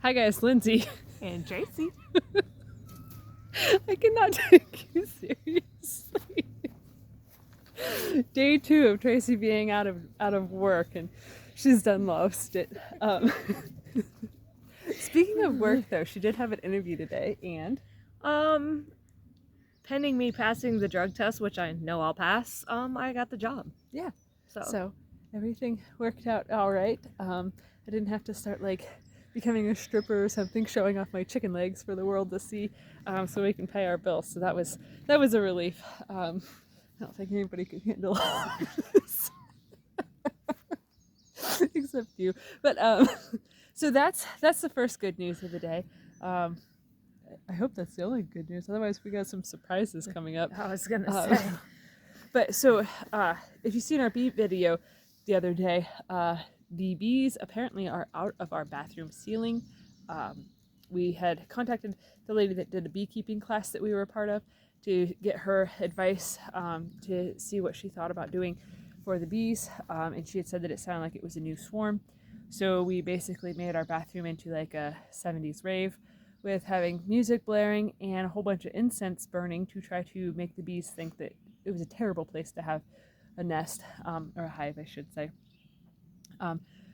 Hi guys, Lindsay. And Tracy. I cannot take you seriously. Day 2 of Tracy being out of work, and she's done lost it. Speaking of work, though, she did have an interview today, and Pending me passing the drug test, which I know I'll pass, I got the job. yeah, So so everything worked out all right. I didn't have to start like becoming a stripper or something, showing off my chicken legs for the world to see, so we can pay our bills. So that was a relief. I don't think anybody could handle this except you. But so that's the first good news of the day. I hope that's the only good news. Otherwise, we got some surprises coming up. I was gonna say. But so, if you've seen our bee video the other day, the bees apparently are out of our bathroom ceiling. We had contacted the lady that did a beekeeping class that we were a part of to get her advice to see what she thought about doing for the bees. And she had said that it sounded like it was a new swarm. So we basically made our bathroom into like a 70s rave with having music blaring and a whole bunch of incense burning to try to make the bees think that it was a terrible place to have a nest, or a hive, I should say.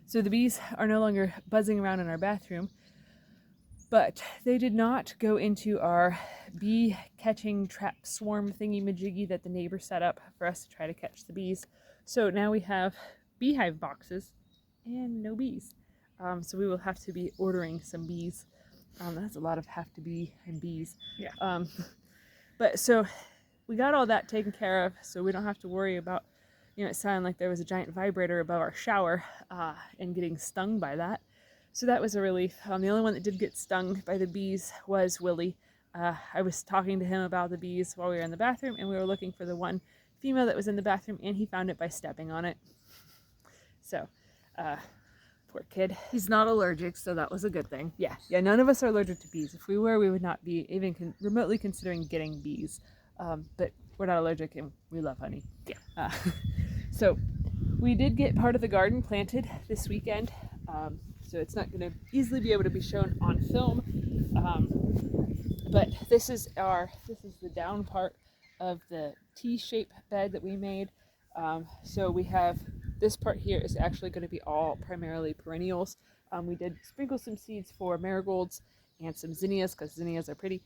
So the bees are no longer buzzing around in our bathroom, but they did not go into our bee catching trap swarm thingy majiggy that the neighbor set up for us to try to catch the bees. So now we have beehive boxes and no bees. So we will have to be ordering some bees. That's a lot of have to be and bees. Yeah. But so we got all that taken care of, so we don't have to worry about, it sounded like there was a giant vibrator above our shower and getting stung by that. So that was a relief. The only one that did get stung by the bees was Willie. I was talking to him about the bees while we were in the bathroom, and we were looking for the one female that was in the bathroom, and he found it by stepping on it. So, poor kid. He's not allergic, so that was a good thing. Yeah, none of us are allergic to bees. If we were, we would not be even remotely considering getting bees. But we're not allergic, and we love honey. Yeah. So we did get part of the garden planted this weekend. So it's not going to easily be able to be shown on film. But this is the down part of the T-shaped bed that we made. So we have this part here is actually going to be all primarily perennials. We did sprinkle some seeds for marigolds and some zinnias, because zinnias are pretty,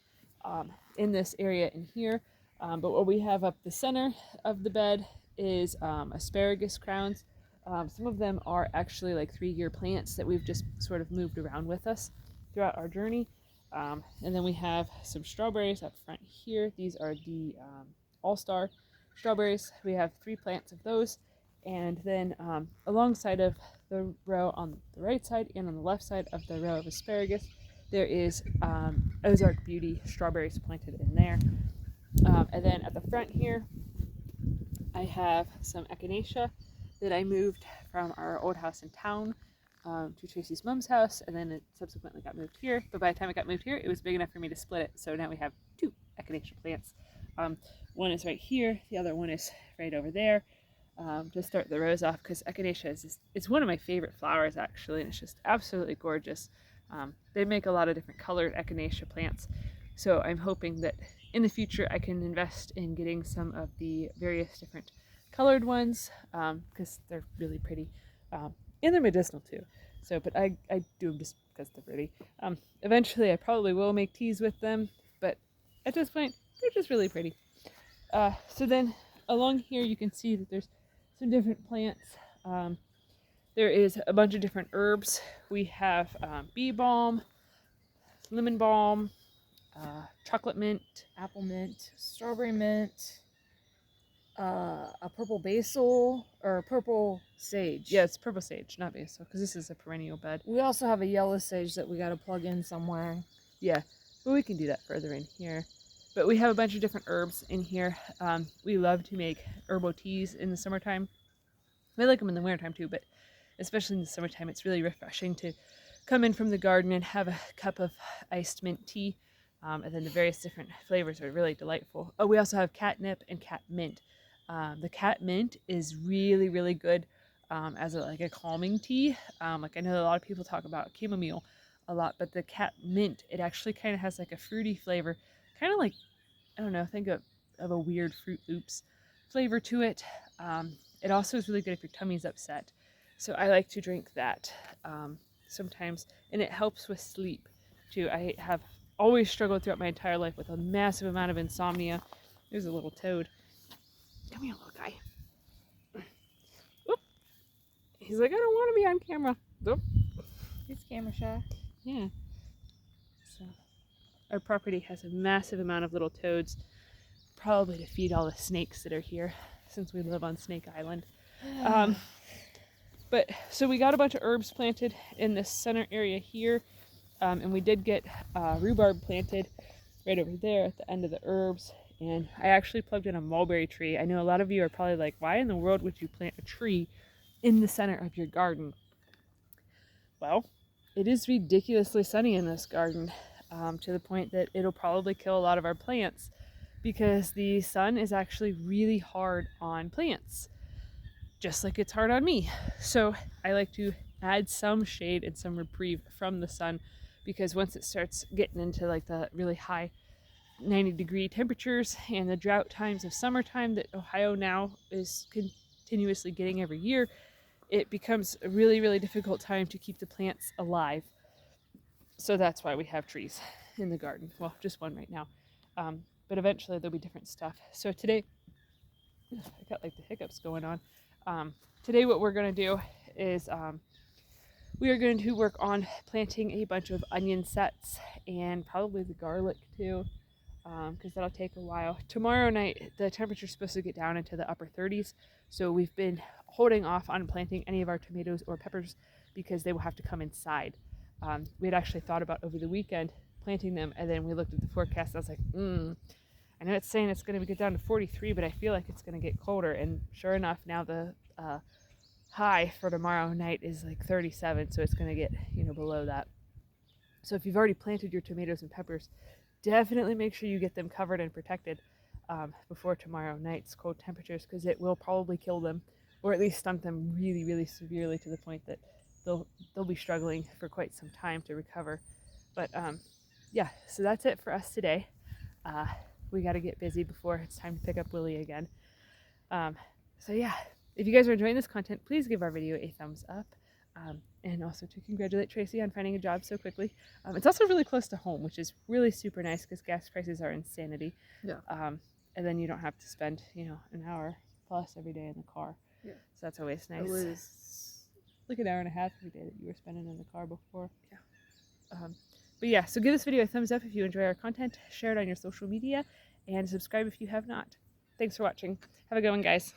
in this area in here. But what we have up the center of the bed is asparagus crowns. Some of them are actually like 3-year plants that we've just sort of moved around with us throughout our journey. And then we have some strawberries up front here. These are the all-star strawberries. We have 3 plants of those. And then alongside of the row on the right side and on the left side of the row of asparagus, there is Ozark Beauty strawberries planted in there. And then at the front here, I have some echinacea that I moved from our old house in town to Tracy's mom's house, and then it subsequently got moved here. But by the time it got moved here, it was big enough for me to split it. So now we have 2 echinacea plants. One is right here, the other one is right over there. To start the rows off, because echinacea it's one of my favorite flowers actually, and it's just absolutely gorgeous. They make a lot of different colored echinacea plants, so I'm hoping that in the future I can invest in getting some of the various different colored ones, because they're really pretty, and they're medicinal too. So, but I do them just because they're pretty. Eventually I probably will make teas with them, but at this point they're just really pretty. So then along here you can see that there's some different plants. There is a bunch of different herbs. We have bee balm, lemon balm, chocolate mint, Apple mint, strawberry mint, a purple basil, or purple sage. Yeah, it's purple sage, not basil, because this is a perennial bed. We also have a yellow sage that we got to plug in somewhere. Yeah, but we can do that further in here. But we have a bunch of different herbs in here. We love to make herbal teas in the summertime. We like them in the wintertime too, but especially in the summertime, it's really refreshing to come in from the garden and have a cup of iced mint tea. And then the various different flavors are really delightful. Oh, we also have catnip and cat mint. The cat mint is really, really good as a calming tea. Like I know a lot of people talk about chamomile. a lot, but the cat mint, it actually kind of has like a fruity flavor, kind of like, I don't know, think of a weird Fruit Loops flavor to it. It also is really good if your tummy's upset. So I like to drink that sometimes, and it helps with sleep too. I have always struggled throughout my entire life with a massive amount of insomnia. There's a little toad. Come here, little guy. Oop. He's like, I don't want to be on camera. Oop. He's camera shy. Yeah. So our property has a massive amount of little toads, probably to feed all the snakes that are here since we live on Snake Island. But so we got a bunch of herbs planted in this center area here, and we did get rhubarb planted right over there at the end of the herbs. And I actually plugged in a mulberry tree. I know a lot of you are probably like, why in the world would you plant a tree in the center of your garden? Well, it is ridiculously sunny in this garden, to the point that it'll probably kill a lot of our plants because the sun is actually really hard on plants, just like it's hard on me. So I like to add some shade and some reprieve from the sun, because once it starts getting into like the really high 90-degree temperatures and the drought times of summertime that Ohio now is continuously getting every year, it becomes a really, really difficult time to keep the plants alive. So that's why we have trees in the garden. Well, just one right now. But eventually there'll be different stuff. So today, I got like the hiccups going on. Today what we're going to do is we are going to work on planting a bunch of onion sets and probably the garlic too, because that'll take a while. Tomorrow night the temperature's supposed to get down into the upper 30s, so we've been holding off on planting any of our tomatoes or peppers because they will have to come inside. We had actually thought about over the weekend planting them, and then we looked at the forecast and I was like, I know it's saying it's going to get down to 43, but I feel like it's going to get colder. And sure enough, now the high for tomorrow night is like 37, so it's going to get, below that. So if you've already planted your tomatoes and peppers, definitely make sure you get them covered and protected before tomorrow night's cold temperatures, because it will probably kill them, or at least stunt them really, really severely to the point that they'll be struggling for quite some time to recover. But yeah, so that's it for us today. We got to get busy before it's time to pick up Willie again. So yeah, if you guys are enjoying this content, please give our video a thumbs up. And also to congratulate Tracy on finding a job so quickly. It's also really close to home, which is really super nice because gas prices are insanity. Yeah. And then you don't have to spend, an hour plus every day in the car. Yeah. So that's always nice. It was like an hour and a half every day that you were spending in the car before. Yeah. But yeah, so give this video a thumbs up if you enjoy our content, share it on your social media, and subscribe if you have not. Thanks for watching. Have a good one, guys.